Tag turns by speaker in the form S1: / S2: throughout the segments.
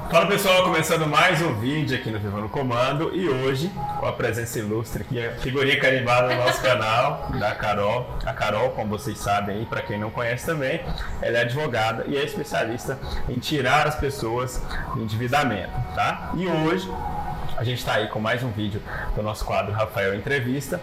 S1: Fala pessoal, começando mais um vídeo aqui no Viva no Comando e hoje com a presença ilustre aqui, a figurinha carimbada no nosso canal, da Carol. A Carol, como vocês sabem aí, para quem não conhece também, ela é advogada e é especialista em tirar as pessoas do endividamento, tá? E hoje a gente está aí com mais um vídeo do nosso quadro Rafael Entrevista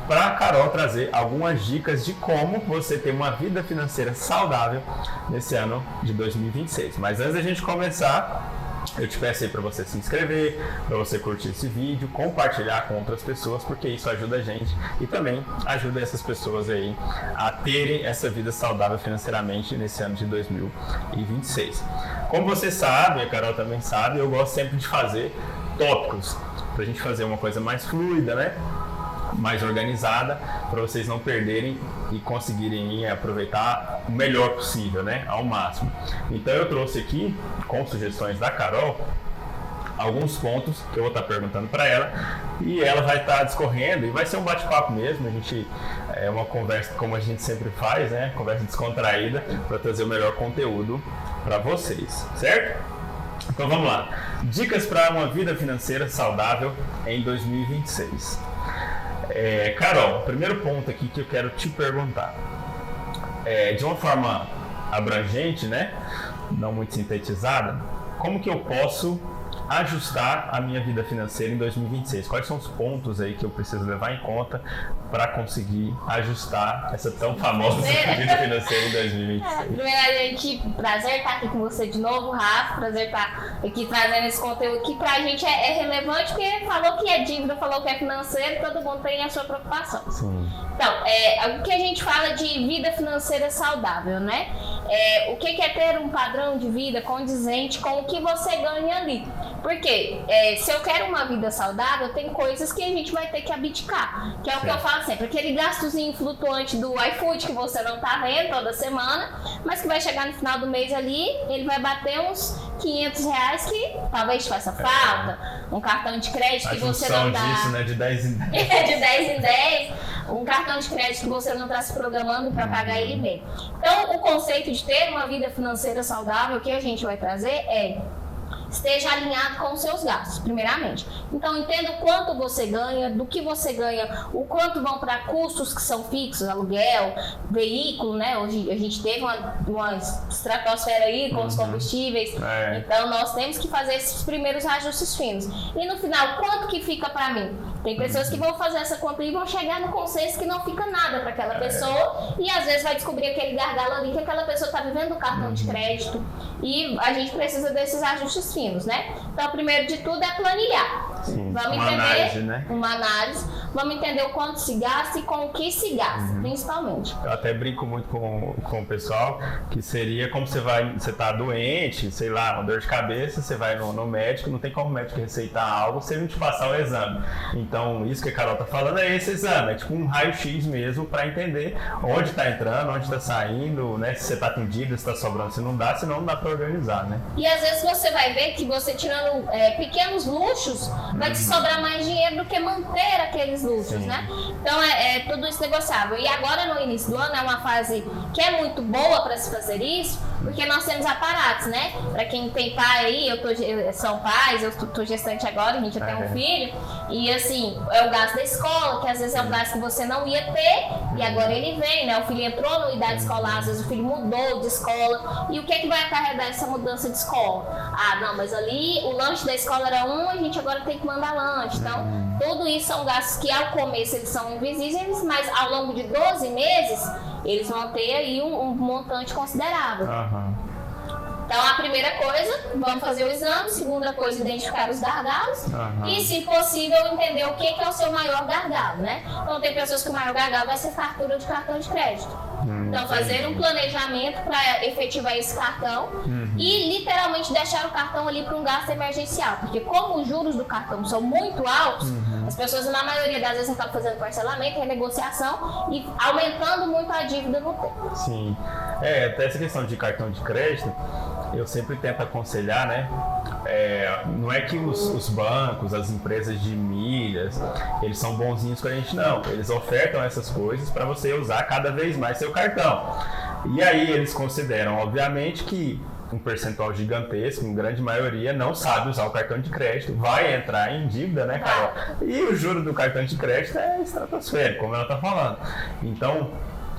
S1: para a Carol trazer algumas dicas de como você ter uma vida financeira saudável nesse ano de 2026. Mas antes da gente começar, eu te peço aí para você se inscrever, para você curtir esse vídeo, compartilhar com outras pessoas, porque isso ajuda a gente e também ajuda essas pessoas aí a terem essa vida saudável financeiramente nesse ano de 2026. Como você sabe, a Carol também sabe, eu gosto sempre de fazer tópicos para a gente fazer uma coisa mais fluida, né? Mais organizada, para vocês não perderem e conseguirem aproveitar o melhor possível, né? Ao máximo. Então eu trouxe aqui, com sugestões da Carol, alguns pontos que eu vou estar perguntando para ela e ela vai estar discorrendo e vai ser um bate-papo mesmo. A gente é uma conversa como a gente sempre faz, né? Conversa descontraída para trazer o melhor conteúdo para vocês, certo? Então vamos lá. Dicas para uma vida financeira saudável em 2026. Carol, primeiro ponto aqui que eu quero te perguntar. De uma forma abrangente, né? Não muito sintetizada, como que eu posso ajustar a minha vida financeira em 2026? Quais são os pontos aí que eu preciso levar em conta para conseguir ajustar essa tão famosa vida financeira em 2026?
S2: Primeiramente, prazer estar aqui com você de novo, Rafa. Prazer estar aqui trazendo esse conteúdo que pra gente é relevante, porque falou que é dívida, falou que é financeiro, todo mundo tem a sua preocupação.
S1: Sim.
S2: Então, o que a gente fala de vida financeira saudável, né? O que é ter um padrão de vida condizente com o que você ganha ali. Porque se eu quero uma vida saudável, tem coisas que a gente vai ter que abdicar. Que é o que eu falo sempre, aquele gastozinho flutuante do iFood que você não tá vendo toda semana, mas que vai chegar no final do mês ali, ele vai bater uns R$500 que talvez te faça falta. Um cartão de crédito que você não dá.
S1: Disso, né? De 10 em 10.
S2: De 10 em 10. Um cartão de crédito que você não está se programando para pagar ele mesmo. Então, o conceito de ter uma vida financeira saudável que a gente vai trazer esteja alinhado com os seus gastos, primeiramente. Então, entenda o quanto você ganha, do que você ganha, o quanto vão para custos que são fixos, aluguel, veículo, né? Hoje a gente teve uma estratosfera aí com os combustíveis. Então, nós temos que fazer esses primeiros ajustes finos. E no final, quanto que fica para mim? Tem pessoas que vão fazer essa conta e vão chegar no consenso que não fica nada para aquela pessoa e às vezes vai descobrir aquele gargalo ali que aquela pessoa está vivendo do cartão de crédito e a gente precisa desses ajustes finos, né? Então, primeiro de tudo é planilhar.
S1: Sim,
S2: vamos
S1: uma
S2: entender
S1: análise, né?
S2: Uma análise, vamos entender o quanto se gasta e com o que se gasta, principalmente.
S1: Eu até brinco muito com o pessoal que seria como você tá doente, sei lá, uma dor de cabeça, você vai no médico, não tem como o médico receitar algo sem não te passar o exame. Então, isso que a Carol tá falando é esse exame, é tipo um raio-x mesmo para entender onde tá entrando, onde tá saindo, né? Se você tá com dívida, se tá sobrando, se não dá, senão não dá para organizar, né?
S2: E às vezes você vai ver que você tirando pequenos luxos, vai te sobrar mais dinheiro do que manter aqueles luxos, né? Então tudo isso negociável. E agora no início do ano é uma fase que é muito boa para se fazer isso, porque nós temos aparatos, né? Para quem tem pai aí, são pais, eu tô gestante agora, a gente já tem um filho, e assim, é o gasto da escola, que às vezes é um gasto que você não ia ter, e agora ele vem, né? O filho entrou na idade escolar, às vezes o filho mudou de escola, e o que é que vai acarretar essa mudança de escola? Ah, não, mas ali o lanche da escola era a gente agora tem que mandar lanche. Então, tudo isso são gastos que ao começo eles são invisíveis, mas ao longo de 12 meses eles vão ter aí um montante considerável. Então, a primeira coisa, vamos fazer o exame. Segunda coisa, identificar os gargalos. E, se possível, entender o que é o seu maior gargalo, né? Então, tem pessoas que o maior gargalo vai ser fartura de cartão de crédito. Então, fazer um planejamento para efetivar esse cartão e, literalmente, deixar o cartão ali para um gasto emergencial. Porque, como os juros do cartão são muito altos, as pessoas, na maioria das vezes, acabam fazendo parcelamento, renegociação e aumentando muito a dívida no tempo.
S1: Sim. Até essa questão de cartão de crédito, eu sempre tento aconselhar, né? Não é que os bancos, as empresas de milhas, eles são bonzinhos com a gente, não. Eles ofertam essas coisas para você usar cada vez mais seu cartão. E aí eles consideram, obviamente, que um percentual gigantesco, uma grande maioria, não sabe usar o cartão de crédito, vai entrar em dívida, né, Carol? E o juro do cartão de crédito é estratosférico, como ela tá falando. Então,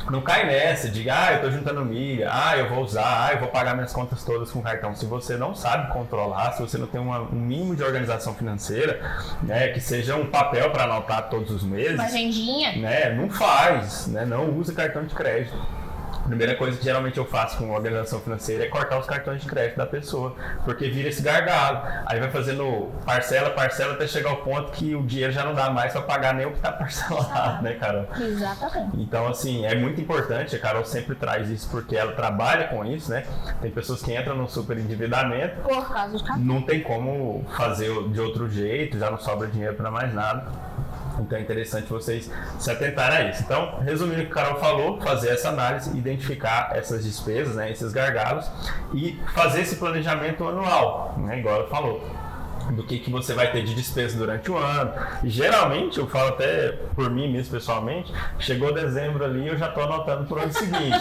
S1: não cai nessa de, eu tô juntando milha, eu vou usar, eu vou pagar minhas contas todas com cartão. Se você não sabe controlar, se você não tem um mínimo de organização financeira, né, que seja um papel para anotar todos os meses,
S2: uma agendinha,
S1: né, não faz, né, não usa cartão de crédito. A primeira coisa que geralmente eu faço com organização financeira é cortar os cartões de crédito da pessoa, porque vira esse gargalo. Aí vai fazendo parcela até chegar ao ponto que o dinheiro já não dá mais para pagar nem o que está parcelado, né, Carol?
S2: Exatamente.
S1: Então, assim, é muito importante, a Carol sempre traz isso porque ela trabalha com isso, né? Tem pessoas que entram no super endividamento,
S2: por causa de cartão.
S1: Não tem como fazer de outro jeito, já não sobra dinheiro para mais nada. Então é interessante vocês se atentarem a isso. Então, resumindo o que a Carol falou, fazer essa análise, identificar essas despesas, né, esses gargalos e fazer esse planejamento anual, né, igual ela falou, do que você vai ter de despesa durante o ano. E geralmente, eu falo até por mim mesmo pessoalmente, chegou dezembro ali, eu já estou anotando pro ano seguinte.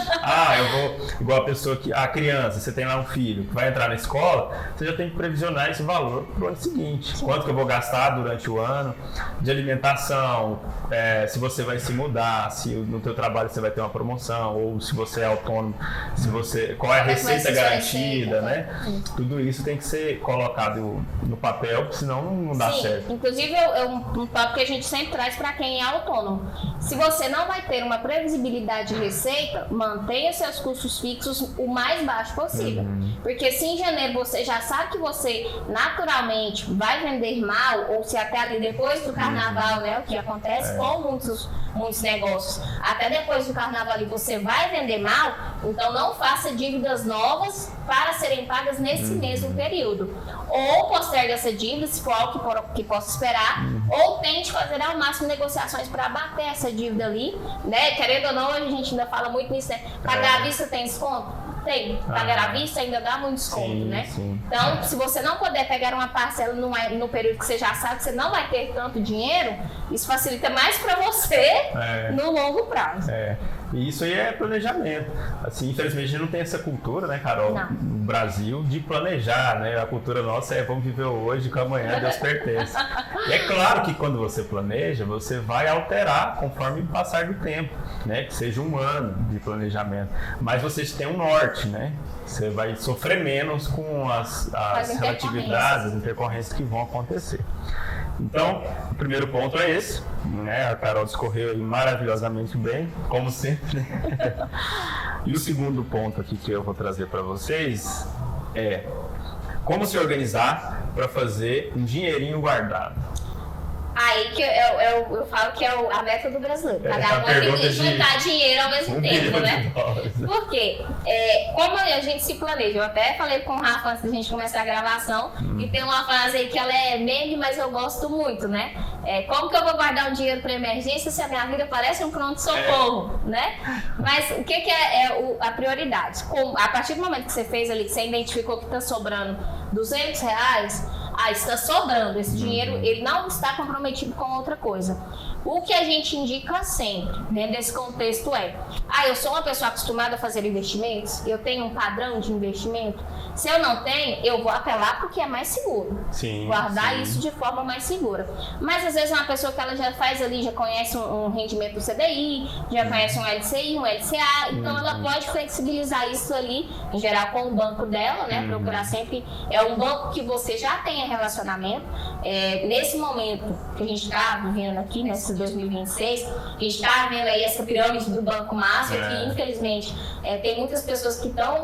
S1: Eu vou, igual a pessoa que, a criança, você tem lá um filho que vai entrar na escola, você já tem que previsionar esse valor pro ano seguinte. Quanto que eu vou gastar durante o ano de alimentação, se você vai se mudar, se no teu trabalho você vai ter uma promoção, ou se você é autônomo, qual é a receita garantida, né? Tudo isso tem que ser colocado no papel, senão não dá certo.
S2: Inclusive é um tópico que a gente sempre traz para quem é autônomo. Se você não vai ter uma previsibilidade de receita, mantenha seus custos fixos o mais baixo possível. Porque se em janeiro você já sabe que você naturalmente vai vender mal, ou se até ali depois do carnaval, né, o que acontece com muitos negócios, até depois do carnaval ali você vai vender mal, então não faça dívidas novas para serem pagas nesse mesmo período. Ou postergue essa dívida, se for algo que possa esperar, ou tente fazer ao máximo negociações para abater essa dívida ali, né? Querendo ou não, a gente ainda fala muito nisso, né? Pagar à vista tem desconto? Tem. Pagar à vista ainda dá muito desconto, né?
S1: Sim.
S2: Então, se você não puder pegar uma parcela no período que você já sabe que você não vai ter tanto dinheiro, isso facilita mais para você no longo prazo.
S1: E isso aí é planejamento. Assim, infelizmente a gente não tem essa cultura, né, Carol, no Brasil, de planejar, né? A cultura nossa é vamos viver hoje, que amanhã Deus pertence. E é claro que quando você planeja, você vai alterar conforme o passar do tempo, né? Que seja um ano de planejamento. Mas você tem um norte, né? Você vai sofrer menos com as relatividades, as intercorrências que vão acontecer. Então, o primeiro ponto é esse, né? A Carol discorreu aí maravilhosamente bem, como sempre. E o segundo ponto aqui que eu vou trazer para vocês é como se organizar para fazer um dinheirinho guardado.
S2: Aí que eu falo que é a meta do brasileiro. Pagar muito e juntar dinheiro ao mesmo tempo, né? Por quê? Como a gente se planeja, eu até falei com o Rafa antes da gente começar a gravação, e tem uma frase aí que ela é meme, mas eu gosto muito, né? Como que eu vou guardar um dinheiro para emergência se a minha vida parece um pronto-socorro, né? Mas o que é a prioridade? A partir do momento que você fez ali, que você identificou que está sobrando R$200, está sobrando esse dinheiro, ele não está comprometido com outra coisa. O que a gente indica sempre, dentro desse contexto eu sou uma pessoa acostumada a fazer investimentos, eu tenho um padrão de investimento. Se eu não tenho, eu vou apelar porque é mais seguro. Guardar isso de forma mais segura. Mas às vezes uma pessoa que ela já faz ali, já conhece um rendimento do CDI, já conhece um LCI, um LCA, então ela pode flexibilizar isso ali, em geral com o banco dela, né? Procurar sempre, um banco que você já tenha relacionamento. Nesse momento que a gente está vivendo aqui, nesse 2026, a gente está vendo aí essa pirâmide do Banco Master, que infelizmente tem muitas pessoas que estão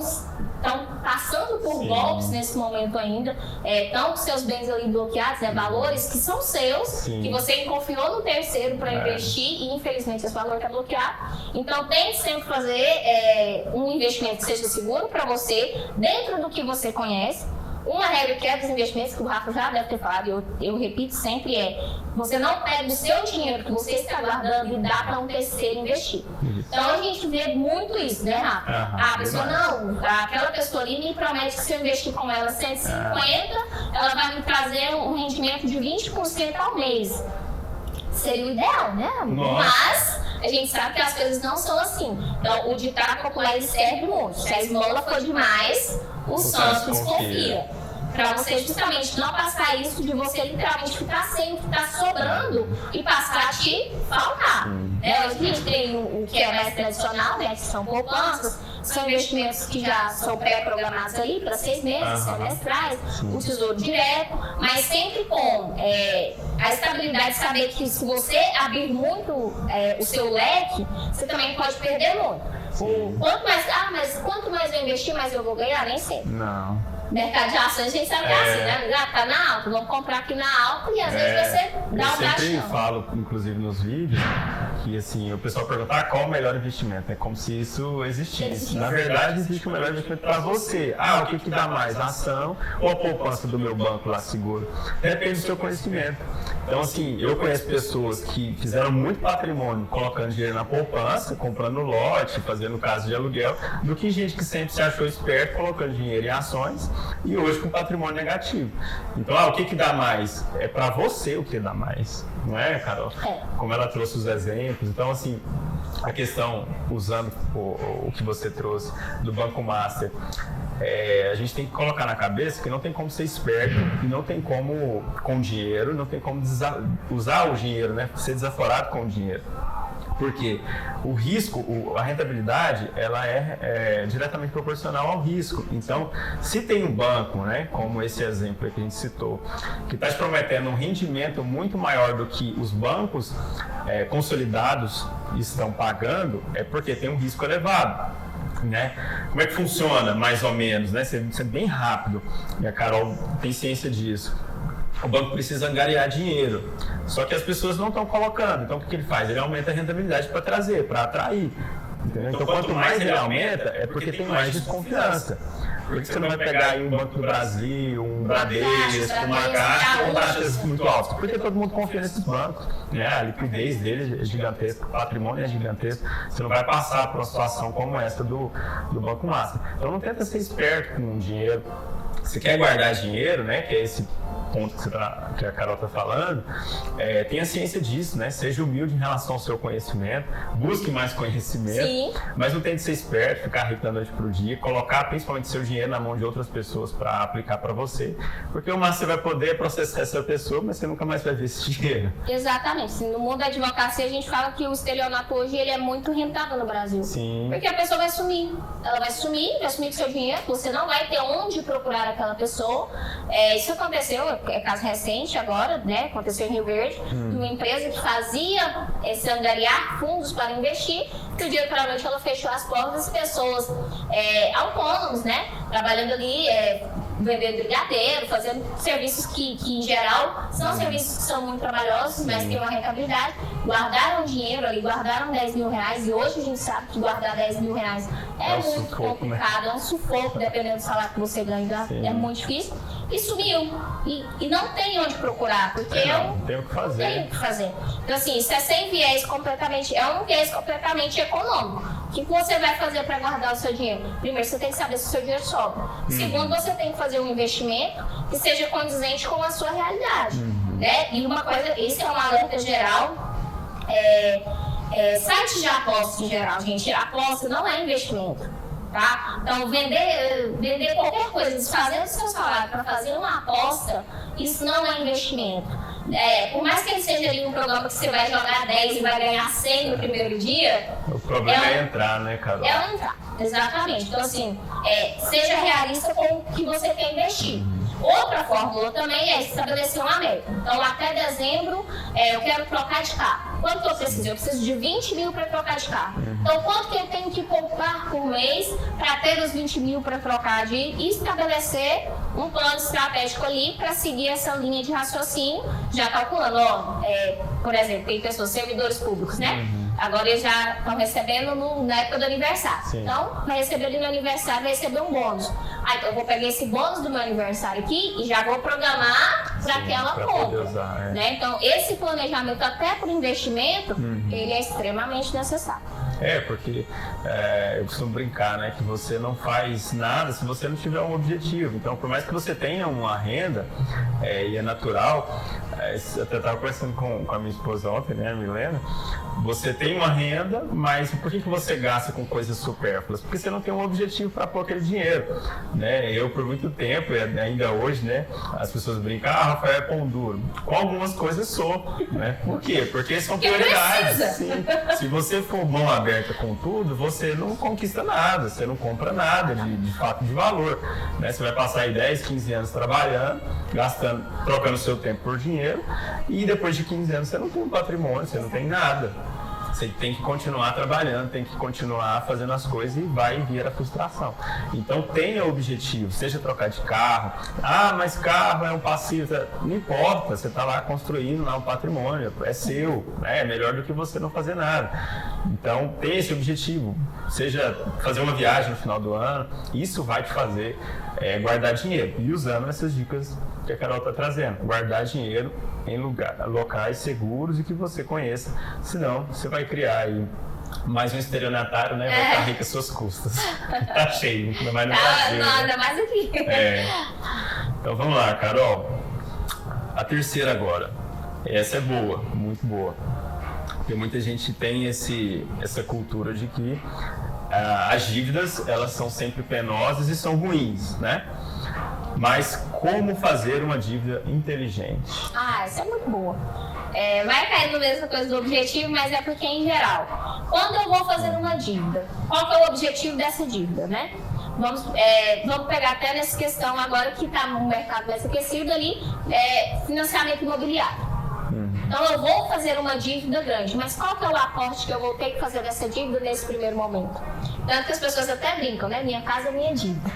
S2: passando por golpes nesse momento ainda, estão com seus bens ali bloqueados, né, valores que são seus, que você confiou no terceiro para investir e infelizmente esse valor está bloqueado. Então tem que sempre fazer um investimento que seja seguro para você, dentro do que você conhece. Uma regra que é dos investimentos, que o Rafa já deve ter falado, eu repito sempre, você não pega o seu dinheiro que você está guardando e dá para um terceiro investir. Então a gente vê muito isso, né, Rafa? A pessoa aquela pessoa ali me promete que se eu investir com ela 150, ela vai me trazer um rendimento de 20% ao mês. Seria o ideal, né? Mas a gente sabe que as coisas não são assim. Então, o ditado popular ele serve muito. Se a esmola for demais, o santo desconfia. Para você justamente não passar isso de você literalmente ficar sem, ficar sobrando e passar a te faltar. Hoje a gente tem o que é mais tradicional, né, que são poupanças, são investimentos que já são pré-programados ali para 6 meses, semestrais, o tesouro direto, mas sempre com a estabilidade de saber que se você abrir muito o seu leque, você também pode perder muito. Mas quanto mais eu investir, mais eu vou ganhar? Nem sei.
S1: Não.
S2: Mercado de ações, a gente sabe que é assim, né? Já tá na alta, vamos comprar aqui na alta e às vezes você dá um baixão.
S1: Eu sempre falo, inclusive nos vídeos, que assim, o pessoal pergunta qual o melhor investimento. É como se isso existisse. Na verdade, existe o melhor investimento para você. O que dá mais? A ação ou a poupança do meu banco lá seguro? Depende do seu conhecimento. Então, assim, eu conheço pessoas que fizeram muito patrimônio colocando dinheiro na poupança, comprando lote, fazendo casa de aluguel, do que gente que sempre se achou esperto colocando dinheiro em ações e hoje com patrimônio negativo. Então, o que dá mais? É para você o que dá mais, não é, Carol? Como ela trouxe os exemplos. Então, assim, a questão, usando o que você trouxe do Banco Master, a gente tem que colocar na cabeça que não tem como ser esperto e não tem como, com dinheiro, não tem como usar o dinheiro, né? Ser desaforado com o dinheiro. Porque o risco, a rentabilidade, ela é diretamente proporcional ao risco. Então, se tem um banco, né, como esse exemplo que a gente citou, que está te prometendo um rendimento muito maior do que os bancos consolidados estão pagando, é porque tem um risco elevado. Né? Como é que funciona, mais ou menos? Né? Isso é bem rápido, e a Carol tem ciência disso. O banco precisa angariar dinheiro, só que as pessoas não estão colocando. Então, o que ele faz? Ele aumenta a rentabilidade para trazer, para atrair. Entendeu? Então, quanto mais ele aumenta, é porque tem mais desconfiança. Por que você não vai pegar aí um Banco do Brasil, um Bradesco, uma Caixa com taxas muito altas? Porque todo mundo confia nesses bancos, né? A liquidez deles é gigantesca, o patrimônio é gigantesco. Você não vai passar por uma situação como essa do Banco Master. Então não tenta ser esperto com o dinheiro. Você quer guardar dinheiro, né? Que é esse ponto que a Carol está falando, tenha ciência disso, né? Seja humilde em relação ao seu conhecimento, busque mais conhecimento, mas não tente ser esperto, ficar rico da noite para o dia, colocar principalmente seu dinheiro na mão de outras pessoas para aplicar para você, porque o máximo você vai poder processar essa pessoa, mas você nunca mais vai ver esse dinheiro.
S2: Exatamente. No mundo da advocacia a gente fala que o estelionato hoje ele é muito rentável no Brasil.
S1: Sim.
S2: Porque a pessoa vai sumir. Ela vai sumir com seu dinheiro, você não vai ter onde procurar aquela pessoa. Isso aconteceu, é caso recente agora, né? Aconteceu em Rio Verde, de uma empresa que fazia esse angariar fundos para investir, que o dia para a noite ela fechou as portas, as pessoas autônomos, né? Trabalhando ali, vendendo brigadeiro, fazendo serviços que em geral são serviços que são muito trabalhosos, mas têm uma rentabilidade. Guardaram dinheiro ali, guardaram 10 mil reais, e hoje a gente sabe que guardar 10 mil reais é muito complicado, é um sufoco, dependendo do salário que você ganha, é muito difícil. E sumiu. E não tem onde procurar, porque
S1: não tem o que fazer.
S2: Não tem o que fazer. Então, assim, isso é sem viés completamente, é um viés completamente econômico. O que você vai fazer para guardar o seu dinheiro? Primeiro, você tem que saber se o seu dinheiro sobra. Segundo, você tem que fazer um investimento que seja condizente com a sua realidade. Né? E uma coisa, esse é um alerta geral. Sites de apostas em geral, gente, aposta não é investimento. Tá? Então, vender qualquer coisa, desfazendo o seu salário para fazer uma aposta, isso não é investimento. Por mais que ele seja ali um programa que você vai jogar 10 e vai ganhar 100 no primeiro dia...
S1: O problema é entrar, né, Carol?
S2: É entrar, exatamente. Então, assim, seja realista com o que você quer investir. Outra fórmula também é estabelecer uma meta. Então, até dezembro, eu quero trocar de carro. Quanto eu preciso? Eu preciso de 20 mil para trocar de carro. Então, quanto que eu tenho que poupar por mês para ter os 20 mil para trocar e estabelecer um plano estratégico ali para seguir essa linha de raciocínio, já calculando, por exemplo, tem pessoas, servidores públicos, né? Agora eles já estão recebendo na época do aniversário.
S1: Sim.
S2: Então, vai receber ali no aniversário, vai receber um bônus. Então eu vou pegar esse bônus do meu aniversário aqui e já vou programar para aquela compra. Né? Então, esse planejamento até para o investimento, ele é extremamente necessário.
S1: Porque eu costumo brincar, né, que você não faz nada se você não tiver um objetivo. Então, por mais que você tenha uma renda, e é natural, eu até estava conversando com a minha esposa ontem, né, a Milena, você tem uma renda, mas por que você gasta com coisas supérfluas? Porque você não tem um objetivo para pôr aquele dinheiro, né? Eu, por muito tempo, e ainda hoje, né, as pessoas brincam, Rafael é pão duro. Com algumas coisas sou, né? Por quê? Porque são prioridades. Sim. Se você for mão aberta com tudo, você não conquista nada, você não compra nada de fato de valor, né? Você vai passar aí 10, 15 anos trabalhando, gastando, trocando seu tempo por dinheiro, e depois de 15 anos você não tem um patrimônio, você não tem nada. Você tem que continuar trabalhando, tem que continuar fazendo as coisas e vai vir a frustração. Então tenha objetivo, seja trocar de carro. Mas carro é um passivo. Não importa, você está lá construindo lá um patrimônio, é seu, né? É melhor do que você não fazer nada. Então tenha esse objetivo, seja fazer uma viagem no final do ano, isso vai te fazer guardar dinheiro. E usando essas dicas que a Carol está trazendo, guardar dinheiro em locais seguros e que você conheça, senão você vai criar aí mais um estelionatário, né? Vai ficar rico às suas custas. Tá cheio, ainda mais no Brasil.
S2: Não, ainda mais aqui.
S1: Então vamos lá, Carol. A terceira agora. Essa é boa, muito boa. Porque muita gente tem essa cultura de que as dívidas, elas são sempre penosas e são ruins, né? Mas como fazer uma dívida inteligente?
S2: Essa é muito boa. Vai cair na mesma coisa do objetivo, mas é porque em geral, quando eu vou fazer uma dívida, qual que é o objetivo dessa dívida, né? Vamos pegar até nessa questão agora que está no mercado mais aquecido ali, financiamento imobiliário. Então eu vou fazer uma dívida grande, mas qual que é o aporte que eu vou ter que fazer dessa dívida nesse primeiro momento? Tanto que as pessoas até brincam, né? Minha casa é minha dívida.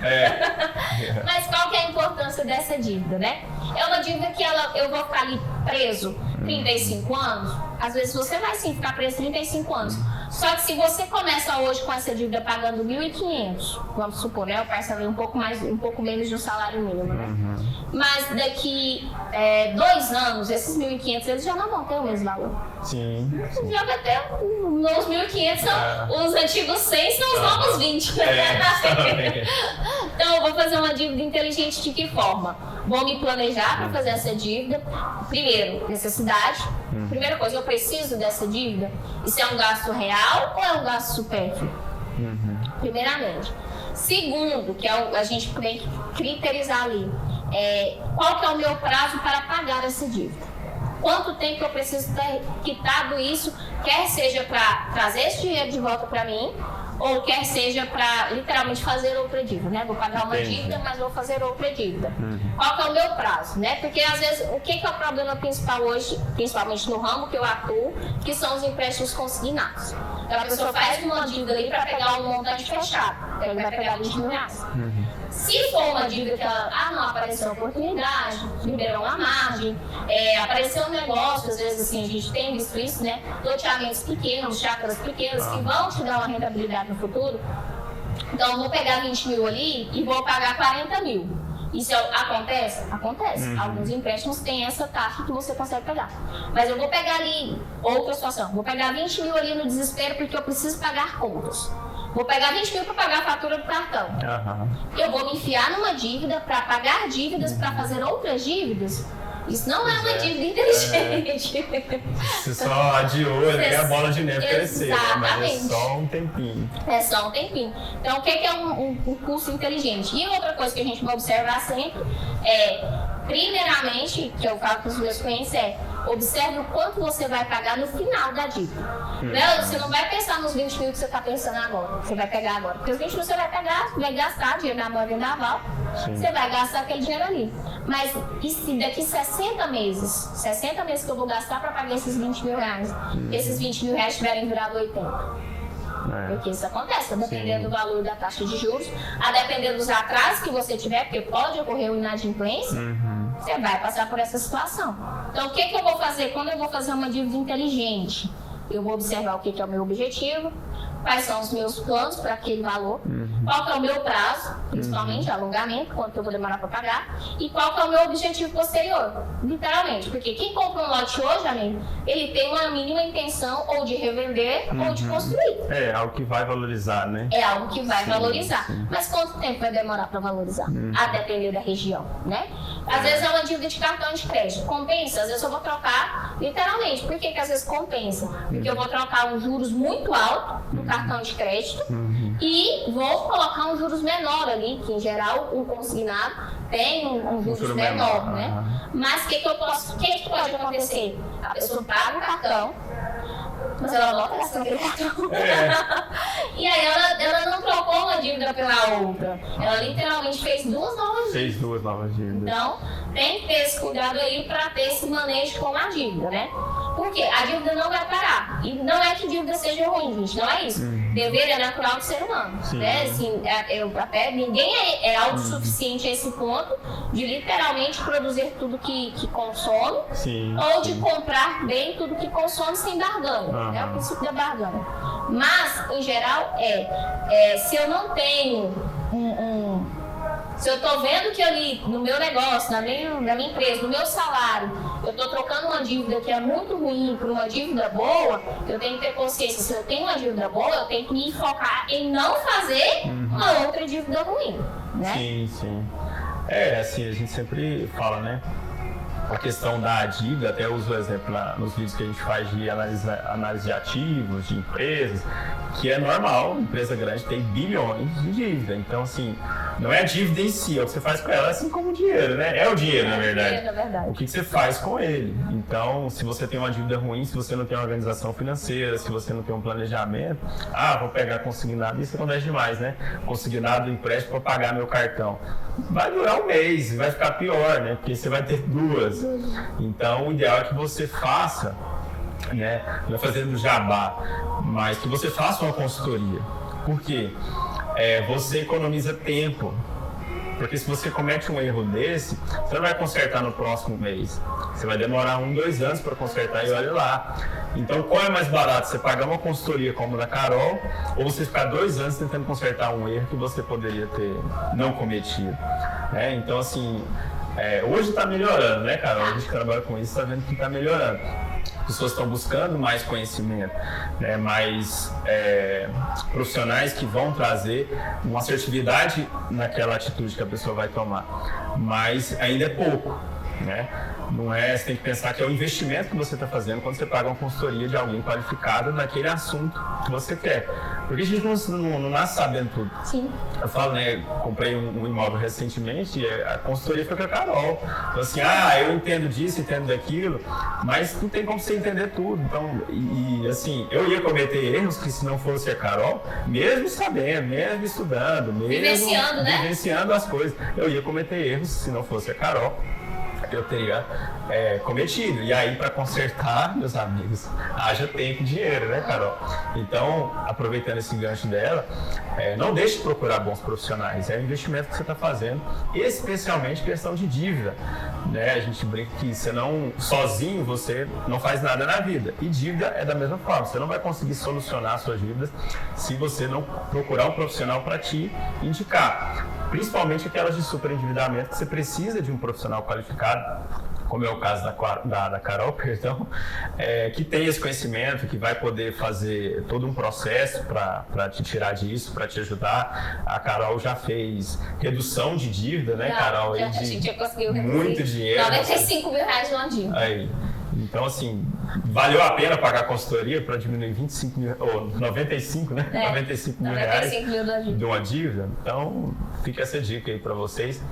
S2: Mas qual que é a importância dessa dívida, né? É uma dívida que eu vou ficar ali preso 35 anos. Às vezes você vai sim ficar preso 35 anos. Só que se você começa hoje com essa dívida pagando 1.500, vamos supor, né? Eu parcelei um pouco menos de um salário mínimo, né? Mas daqui 2 anos, esses 1.500 eles já não vão ter o mesmo valor.
S1: Sim.
S2: Já vai ter os 1.500 são os antigos 100, são os novos 20. Então eu vou fazer uma dívida inteligente de que forma? Vou me planejar para fazer essa dívida. Primeiro, necessidade. Primeira coisa, eu preciso dessa dívida? Isso é um gasto real ou é um gasto supérfluo? Primeiramente. Segundo, que a gente tem que criterizar ali, qual que é o meu prazo para pagar essa dívida? Quanto tempo eu preciso ter quitado isso, quer seja para trazer esse dinheiro de volta para mim, ou quer seja para literalmente fazer outra dívida, né? Vou pagar uma dívida, mas vou fazer outra dívida. Qual que é o meu prazo, né? Porque às vezes, o que é o problema principal hoje, principalmente no ramo que eu atuo, que são os empréstimos consignados. Então a pessoa faz uma dívida ali para pegar um montante fechado, então ele vai pegar 20 mil reais. Se for uma dívida que não apareceu oportunidade, liberou uma margem, apareceu um negócio, às vezes assim, a gente tem visto isso, né? Loteamentos pequenos, chácaras pequenas que vão te dar uma rentabilidade no futuro. Então eu vou pegar 20 mil ali e vou pagar 40 mil. Isso acontece? Acontece. Alguns empréstimos têm essa taxa que você consegue pegar. Mas eu vou pegar ali outra situação. Vou pegar 20 mil ali no desespero porque eu preciso pagar contas. Vou pegar 20 mil para pagar a fatura do cartão. Eu vou me enfiar numa dívida para pagar dívidas, para fazer outras dívidas. Isso não é uma dívida inteligente.
S1: Você só adiou a bola de neve crescer, mas é só um tempinho.
S2: É só um tempinho. Então, o que é um custo inteligente? E outra coisa que a gente vai observar sempre primeiramente, que eu falo para os meus clientes, observe o quanto você vai pagar no final da dívida. Você não vai pensar nos 20 mil que você está pensando agora, você vai pegar agora. Porque os 20 mil você vai pegar, vai gastar dinheiro na mão vendaval, você vai gastar aquele dinheiro ali. Mas e se daqui 60 meses que eu vou gastar para pagar esses 20 mil reais, esses 20 mil reais tiverem virado 80? Porque isso acontece, a depender do valor da taxa de juros, a depender dos atrasos que você tiver, porque pode ocorrer uma inadimplência, você vai passar por essa situação. Então, o que eu vou fazer? Quando eu vou fazer uma dívida inteligente, eu vou observar o que é o meu objetivo, quais são os meus planos para aquele valor, qual que é o meu prazo, principalmente alongamento, quanto eu vou demorar para pagar, e qual que é o meu objetivo posterior, literalmente. Porque quem compra um lote hoje, amigo, ele tem uma mínima intenção ou de revender ou de construir.
S1: É algo que vai valorizar, né?
S2: É algo que vai valorizar. Mas quanto tempo vai demorar para valorizar? A depender da região, né? Às vezes é uma dívida de cartão de crédito. Compensa? Às vezes eu vou trocar, literalmente. Por que às vezes compensa? Porque eu vou trocar uns juros muito altos no cartão de crédito e vou colocar um juros menor ali, que em geral o consignado tem um juros menor, né? Mas o que pode acontecer? A pessoa paga o cartão, mas ela volta gastando aquele cartão. E aí ela não trocou uma dívida pela outra. Ela literalmente fez duas novas dívidas. Então, tem que ter esse cuidado aí para ter esse manejo com a dívida, né? Porque a dívida não vai parar. E não é que dívida seja ruim, gente, não é isso. Dever é natural do ser humano. Né? Assim, ninguém é autossuficiente a esse ponto de literalmente produzir tudo que consome ou de comprar bem tudo que consome sem barganha. É o princípio da barganha. Mas, em geral, se eu não tenho se eu estou vendo que ali no meu negócio, na minha empresa, no meu salário, eu estou trocando uma dívida que é muito ruim por uma dívida boa, eu tenho que ter consciência. Se eu tenho uma dívida boa, eu tenho que me focar em não fazer uma outra dívida ruim, né?
S1: Sim. Assim, a gente sempre fala, né? A questão da dívida, até uso o exemplo nos vídeos que a gente faz de análise de ativos, de empresas, que é normal, empresa grande tem bilhões de dívida. Então, assim, não é a dívida em si, é o que você faz com ela, assim como o dinheiro, né? É o dinheiro, na verdade. O que você faz com ele. Então, se você tem uma dívida ruim, se você não tem uma organização financeira, se você não tem um planejamento, vou pegar consignado, isso acontece demais, né? Consignado, empréstimo para pagar meu cartão. Vai durar um mês, vai ficar pior, né? Porque você vai ter duas. Então, o ideal é que você faça, né? Não é fazendo jabá, mas que você faça uma consultoria. Por quê? Você economiza tempo. Porque se você comete um erro desse, você não vai consertar no próximo mês. Você vai demorar 2 anos para consertar e olha lá. Então, qual é mais barato? Você pagar uma consultoria como a da Carol ou você ficar 2 anos tentando consertar um erro que você poderia ter não cometido? Então, assim, hoje está melhorando, né, Carol? A gente trabalha com isso, está vendo que está melhorando. As pessoas estão buscando mais conhecimento, né, mais profissionais que vão trazer uma assertividade naquela atitude que a pessoa vai tomar, mas ainda é pouco, né? Não é, você tem que pensar que é o investimento que você está fazendo quando você paga uma consultoria de alguém qualificado naquele assunto que você quer. Porque a gente não nasce sabendo tudo.
S2: Sim.
S1: Eu falo, né, comprei um imóvel recentemente e a consultoria foi com a Carol. Então, assim, eu entendo disso, entendo daquilo, mas não tem como você entender tudo. Então, assim, eu ia cometer erros que se não fosse a Carol, mesmo sabendo, mesmo estudando, mesmo vivenciando as coisas, eu ia cometer erros se não fosse a Carol. Eu teria cometido. E aí, para consertar, meus amigos, haja tempo e dinheiro, né, Carol? Então, aproveitando esse gancho dela, não deixe de procurar bons profissionais. É um investimento que você está fazendo, especialmente questão de dívida, né? A gente brinca que sozinho você não faz nada na vida. E dívida é da mesma forma. Você não vai conseguir solucionar suas dívidas se você não procurar um profissional para te indicar. Principalmente aquelas de superendividamento, que você precisa de um profissional qualificado, como é o caso da Carol, perdão, que tem esse conhecimento, que vai poder fazer todo um processo para te tirar disso, para te ajudar. A Carol já fez redução de dívida, né, Carol?
S2: A gente já conseguiu reduzir
S1: muito dinheiro.
S2: R$95 mil de uma dívida.
S1: Aí. Então, assim, valeu a pena pagar a consultoria para diminuir 25 mil, ou 95, né? 95 mil reais de uma dívida. Então, fica essa dica aí para vocês.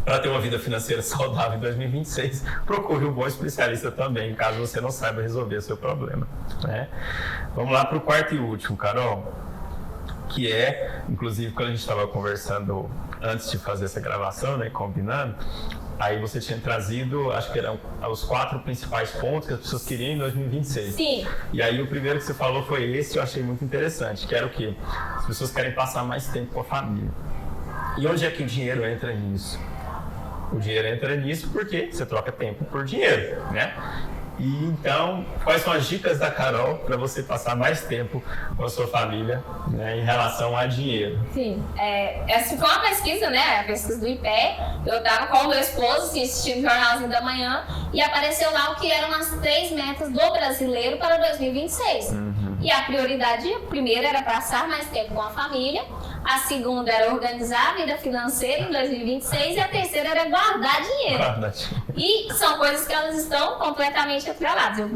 S1: Para ter uma vida financeira saudável em 2026, procure um bom especialista também, caso você não saiba resolver o seu problema, né? Vamos lá para o quarto e último, Carol, que inclusive, quando a gente estava conversando antes de fazer essa gravação, né, combinando, aí você tinha trazido, acho que eram os 4 principais pontos que as pessoas queriam em 2026.
S2: Sim.
S1: E aí o primeiro que você falou foi esse, eu achei muito interessante, que era o quê? As pessoas querem passar mais tempo com a família. E onde é que o dinheiro entra nisso? O dinheiro entra nisso porque você troca tempo por dinheiro, né? E então, quais são as dicas da Carol para você passar mais tempo com a sua família, né, em relação a dinheiro?
S2: Sim, essa foi uma pesquisa, né? A pesquisa do IPE. Eu estava com o meu esposo assistindo o Jornalzinho da Manhã e apareceu lá o que eram as 3 metas do brasileiro para 2026. E a prioridade, a primeira era passar mais tempo com a família, a segunda era organizar a vida financeira em 2026 e a terceira era guardar dinheiro. E são coisas que elas estão completamente atreladas. Eu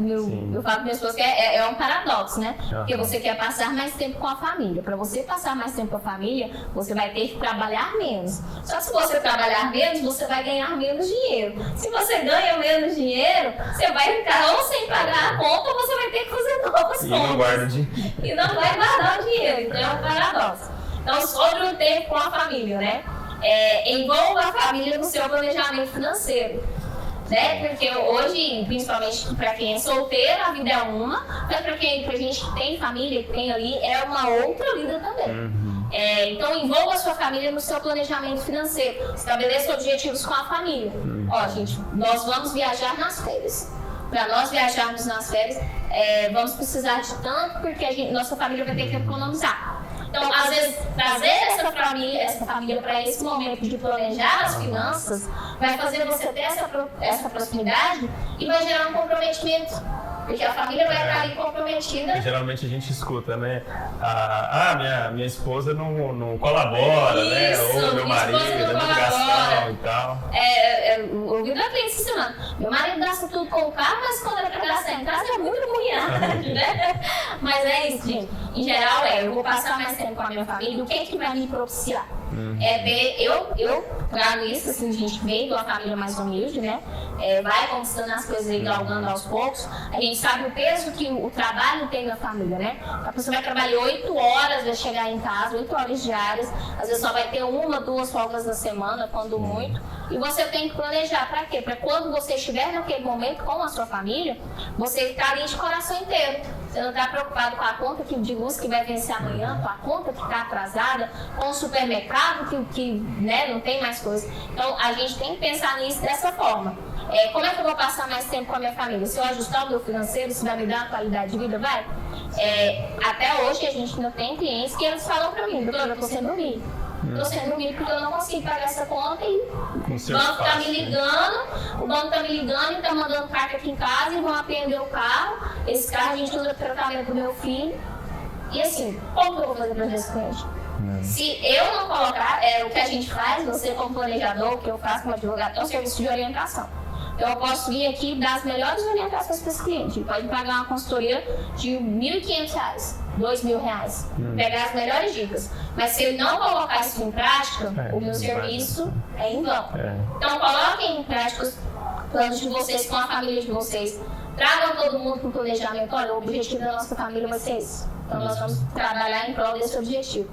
S2: falo para minha esposa que é um paradoxo, né? Porque você quer passar mais tempo com a família. Para você passar mais tempo com a família, você vai ter que trabalhar menos. Só que se você trabalhar menos, você vai ganhar menos dinheiro. Se você ganha menos dinheiro, você vai ficar ou sem pagar a conta ou você vai ter que fazer novas contas. E não vai guardar o dinheiro. Então é um paradoxo. Então, sobre o tempo com a família, né? Envolva a família no seu planejamento financeiro. Né? Porque hoje, principalmente para quem é solteiro, a vida é uma, mas para gente que tem família, que tem ali, é uma outra vida também. Então, envolva a sua família no seu planejamento financeiro. Estabeleça objetivos com a família. Ó, gente, nós vamos viajar nas férias. Para nós viajarmos nas férias, vamos precisar de tanto, porque nossa família vai ter que economizar. Então, às vezes, trazer essa família para esse momento de planejar as finanças vai fazer você ter essa proximidade e vai gerar um comprometimento. Porque a família vai estar ali comprometida.
S1: Geralmente a gente escuta, né? Minha esposa não colabora,
S2: isso,
S1: né? Ou meu marido é muito gastão e tal.
S2: Ouvindo a cliente ensinando. Meu marido gasta tudo com o carro, mas quando ele quer gastar em casa é muito ruim, né? Mas é isso, gente. Em geral, eu vou passar mais tempo com a minha família. O que é que vai me propiciar? Eu trago isso, assim, a gente veio de uma família mais humilde, né? Vai conquistando as coisas e galgando aos poucos. A gente sabe o peso que o trabalho tem na família, né? A pessoa vai trabalhar 8 horas, vai chegar em casa, 8 horas diárias, às vezes só vai ter 1, 2 folgas na semana, quando muito. E você tem que planejar para quê? Para quando você estiver naquele momento com a sua família, você ficar ali de coração inteiro. Você não está preocupado com a conta de luz que vai vencer amanhã, com a conta que está atrasada, com o supermercado que né, não tem mais coisa. Então, a gente tem que pensar nisso dessa forma. Como é que eu vou passar mais tempo com a minha família? Se eu ajustar o meu financeiro, se vai me dar uma qualidade de vida, vai? Até hoje, a gente ainda tem clientes que eles falam para mim, doutora, eu estou sem dormir. Estou sem dormir porque eu não consigo pagar essa conta e o banco está me ligando e está mandando carta aqui em casa e vão apreender o carro. Esse carro a gente usa para tratamento do meu filho. E assim, como que eu vou fazer para esse cliente? Se eu não colocar, o que a gente faz, você como planejador, o que eu faço como advogado, é um serviço de orientação. Então eu posso vir aqui e dar as melhores orientações para esse cliente. Ele pode pagar uma consultoria de R$1.500, R$2.000, pegar as melhores dicas. Mas se ele não colocar isso em prática, o meu serviço é em vão. Então coloquem em prática os planos de vocês com a família de vocês. Tragam todo mundo para o planejamento. Olha, o objetivo da nossa família vai ser esse. Então nós vamos trabalhar em prol desse objetivo.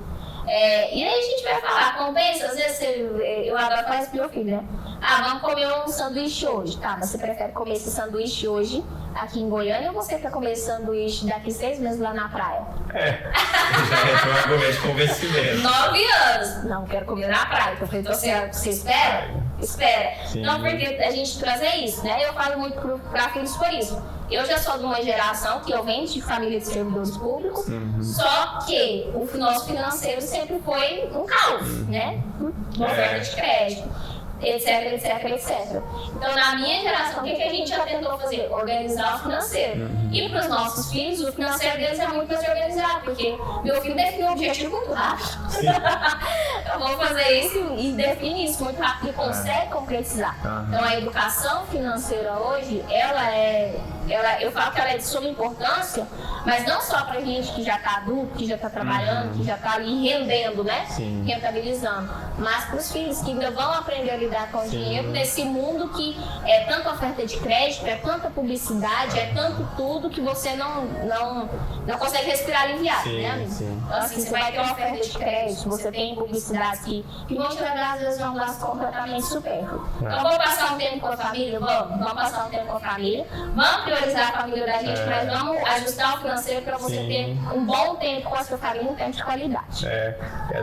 S2: E aí a gente vai falar, compensa, às vezes eu adoro fazer pro meu filho, né? Vamos comer um sanduíche hoje. Tá, mas você prefere comer esse sanduíche hoje aqui em Goiânia ou você quer comer esse sanduíche daqui 6 meses lá na praia?
S1: Já entrou um argumento de convencimento.
S2: 9 anos. Não, quero comer na praia. Eu falei, então você espera? Espera. Sim. Não, porque a gente trazer isso, né? Eu falo muito para filhos por isso. Eu já sou de uma geração que eu venho de família de servidores públicos, só que o nosso financeiro sempre foi um caos, né? Uma oferta de crédito, etc, etc, etc. Então, na minha geração, o que a gente já tentou fazer? Organizar o financeiro. E para os nossos filhos, o financeiro deles é muito mais organizado, porque meu filho define um objetivo muito rápido. Eu vou fazer isso e define isso muito rápido e consegue concretizar. Então, a educação financeira hoje, eu falo que ela é de suma importância, mas não só para gente que já está adulto, que já está trabalhando, que já está ali rendendo, né? Rentabilizando, mas para os filhos que ainda vão aprender a lidar com o dinheiro nesse mundo que é tanta oferta de crédito, é tanta publicidade, é tanto tudo que você não consegue respirar aliviado, né, amigo? Então, assim, você vai ter uma oferta de crédito, você tem publicidade que vão te levar, às vezes, a um gasto completamente supérfluo. Então, vamos passar um tempo com a família? Vamos passar um tempo com a família, vamos priorizar a família da gente, mas vamos ajustar o financeiro para você ter um bom tempo com a sua família, um tempo de qualidade.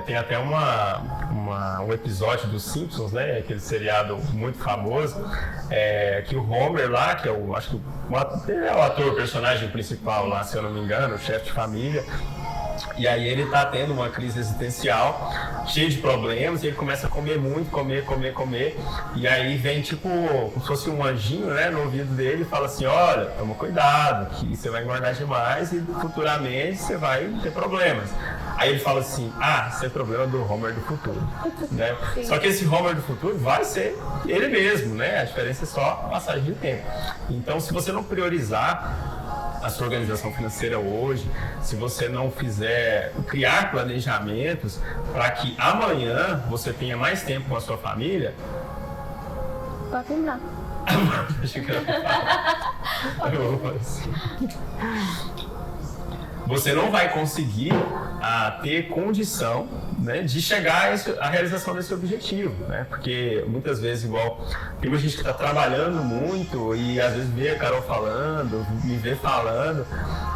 S1: Tem até uma um episódio dos Simpsons, né? Aquele seriado muito famoso, que o Homer lá, que é acho que ele é o ator, o personagem principal lá, se eu não me engano, o chefe de família. E aí ele tá tendo uma crise existencial, cheio de problemas, e ele começa a comer muito, comer. E aí vem tipo, como se fosse um anjinho, né, no ouvido dele e fala assim, olha, toma cuidado, que você vai engordar demais e futuramente você vai ter problemas. Aí ele fala assim, esse é problema do Homer do futuro, né? Só que esse Homer do futuro vai ser ele mesmo, né? A diferença é só a passagem de tempo. Então, se você não priorizar a sua organização financeira hoje, se você não criar planejamentos para que amanhã você tenha mais tempo com a sua família,
S2: pode terminar.
S1: Você não vai conseguir ter condição, né, de chegar à realização desse objetivo, né? Porque muitas vezes, tem muita gente que está trabalhando muito e às vezes vê a Carol falando, me vê falando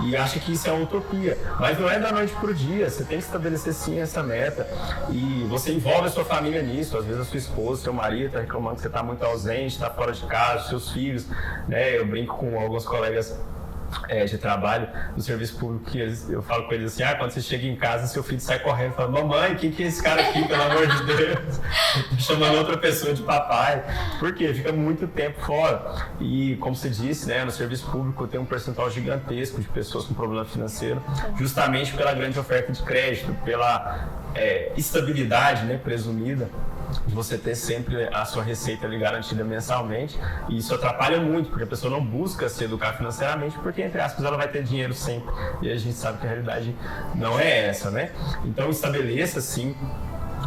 S1: e acha que isso é uma utopia, mas não é da noite para o dia. Você tem que estabelecer sim essa meta e você envolve a sua família nisso. Às vezes a sua esposa, seu marido está reclamando que você está muito ausente, está fora de casa, seus filhos, né? Eu brinco com alguns colegas de trabalho do serviço público, que eu falo com eles assim, quando você chega em casa, seu filho sai correndo e fala, mamãe, quem que é esse cara aqui, pelo amor de Deus? Chamando outra pessoa de papai. Por quê? Fica muito tempo fora. E, como você disse, né, no serviço público tem um percentual gigantesco de pessoas com problema financeiro, justamente pela grande oferta de crédito, pela estabilidade, né, presumida, de você ter sempre a sua receita ali garantida mensalmente, e isso atrapalha muito, porque a pessoa não busca se educar financeiramente, porque, entre aspas, ela vai ter dinheiro sempre, e a gente sabe que a realidade não é essa, né? Então, estabeleça, sim,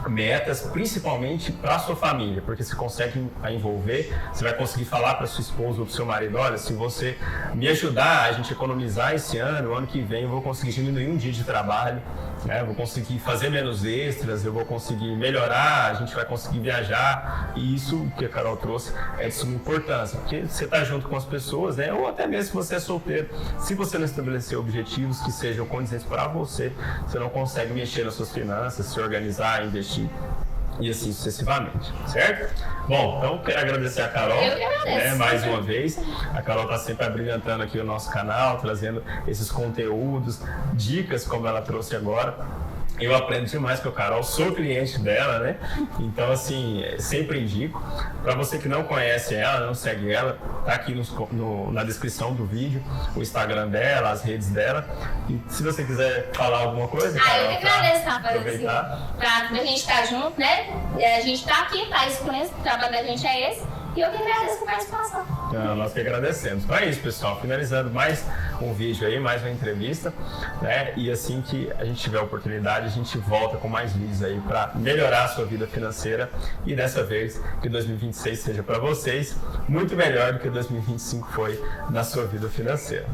S1: metas, principalmente para a sua família, porque se consegue envolver, você vai conseguir falar para sua esposa ou para o seu marido, olha, se você me ajudar a gente economizar esse ano, o ano que vem eu vou conseguir diminuir um dia de trabalho, né? Vou conseguir fazer menos extras, eu vou conseguir melhorar, a gente vai conseguir viajar, e isso que a Carol trouxe é de suma importância, porque você está junto com as pessoas, né? Ou até mesmo se você é solteiro, se você não estabelecer objetivos que sejam condizentes para você, você não consegue mexer nas suas finanças, se organizar, investir e assim sucessivamente, certo? Bom, então quero agradecer a Carol, né, mais uma vez. A Carol está sempre abrilhantando aqui o nosso canal, trazendo esses conteúdos, dicas como ela trouxe agora. Eu aprendo demais com a Carol, sou cliente dela, né? Então, assim, sempre indico. Para você que não conhece ela, não segue ela, tá aqui na descrição do vídeo o Instagram dela, as redes dela. E se você quiser falar alguma coisa, Carol,
S2: eu que agradeço, Rafael,
S1: aproveitar.
S2: Pra gente estar junto, né? A gente tá aqui, tá expondo, o trabalho da gente é esse. E eu que agradeço a participação.
S1: Então, nós que agradecemos. Então é isso, pessoal. Finalizando mais um vídeo aí, mais uma entrevista, né? E assim que a gente tiver a oportunidade, a gente volta com mais vídeos aí para melhorar a sua vida financeira. E dessa vez, que 2026 seja para vocês muito melhor do que 2025 foi na sua vida financeira.